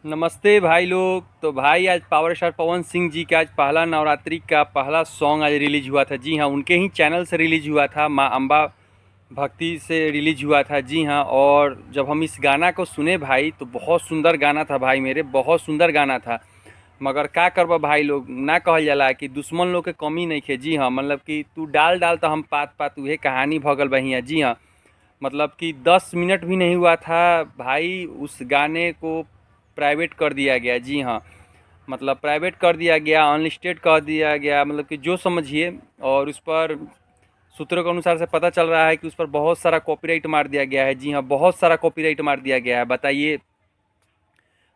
नमस्ते भाई लोग। तो भाई आज पावर स्टार पवन सिंह जी का आज पहला नवरात्रि का पहला सॉन्ग आज रिलीज हुआ था। जी हाँ, उनके ही चैनल से रिलीज हुआ था, माँ अम्बा भक्ति से रिलीज हुआ था। जी हाँ, और जब हम इस गाना को सुने भाई तो बहुत सुंदर गाना था भाई, मेरे बहुत सुंदर गाना था। मगर का करबा भाई लोग, ना कहल जाला कि दुश्मन लोग के कमी नहीं खे। जी हाँ, मतलब कि तू डाल डाल तो हम पात पात उहे कहानी भगल बहिया। जी हाँ, मतलब कि 10 मिनट भी नहीं हुआ था भाई, उस गाने को प्राइवेट कर दिया गया। जी हाँ, मतलब प्राइवेट कर दिया गया, अनलिस्टेड कर दिया गया, मतलब कि जो समझिए। और उस पर सूत्रों के अनुसार से पता चल रहा है कि उस पर बहुत सारा कॉपीराइट मार दिया गया है। जी हाँ, बहुत सारा कॉपीराइट मार दिया गया है। बताइए,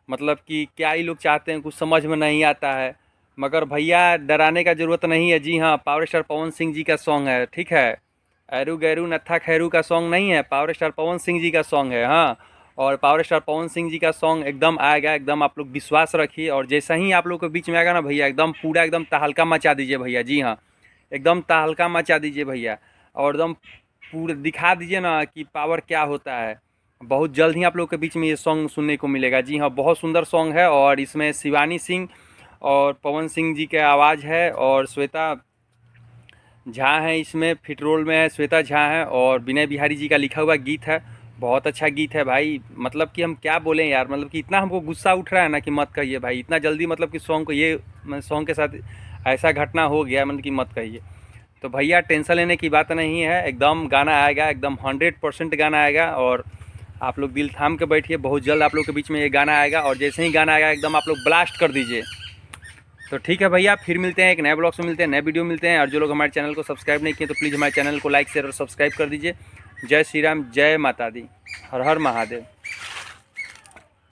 मतलब कि क्या ही लोग चाहते हैं, कुछ समझ में नहीं आता है। मगर भैया डराने का ज़रूरत नहीं है। जी हाँ, पावर स्टार पवन सिंह जी का सॉन्ग है, ठीक है। एरू गैरू नत्था खैरू का सॉन्ग नहीं है, पावर स्टार पवन सिंह जी का सॉन्ग है। हाँ, और पावर स्टार पवन सिंह जी का सॉन्ग एकदम आएगा, एकदम आप लोग विश्वास रखिए। और जैसा ही आप लोग के बीच में आएगा ना भैया, एकदम पूरा एकदम तहलका मचा दीजिए भैया। जी हाँ, एकदम तहलका मचा दीजिए भैया। और एकदम पूरे दिखा दीजिए ना कि पावर क्या होता है। बहुत जल्द ही आप लोग के बीच में ये सॉन्ग सुनने को मिलेगा। जी हाँ, बहुत सुंदर सॉन्ग है। और इसमें शिवानी सिंह और पवन सिंह जी का आवाज़ है, और श्वेता झा हैं इसमें, फिट रोल में है श्वेता झा हैं, और विनय बिहारी जी का लिखा हुआ गीत है। बहुत अच्छा गीत है भाई, मतलब कि हम क्या बोलें यार, मतलब कि इतना हमको गुस्सा उठ रहा है ना कि मत कहिए भाई। इतना जल्दी मतलब कि सॉन्ग को ये सॉन्ग के साथ ऐसा घटना हो गया, मतलब कि मत कहिए। तो भैया टेंशन लेने की बात नहीं है, एकदम गाना आएगा, एकदम 100% गाना आएगा। और आप लोग दिल थाम के बैठिए, बहुत जल्द आप लोग के बीच में ये गाना आएगा। और जैसे ही गाना आएगा एकदम आप लोग ब्लास्ट कर दीजिए। तो ठीक है भैया, फिर मिलते हैं, एक नए ब्लॉग से मिलते हैं, नए वीडियो मिलते हैं। और जो लोग हमारे चैनल को सब्सक्राइब नहीं किए तो प्लीज़ हमारे चैनल को लाइक शेयर और सब्सक्राइब कर दीजिए। जय श्री राम, जय माता दी, हर हर महादेव।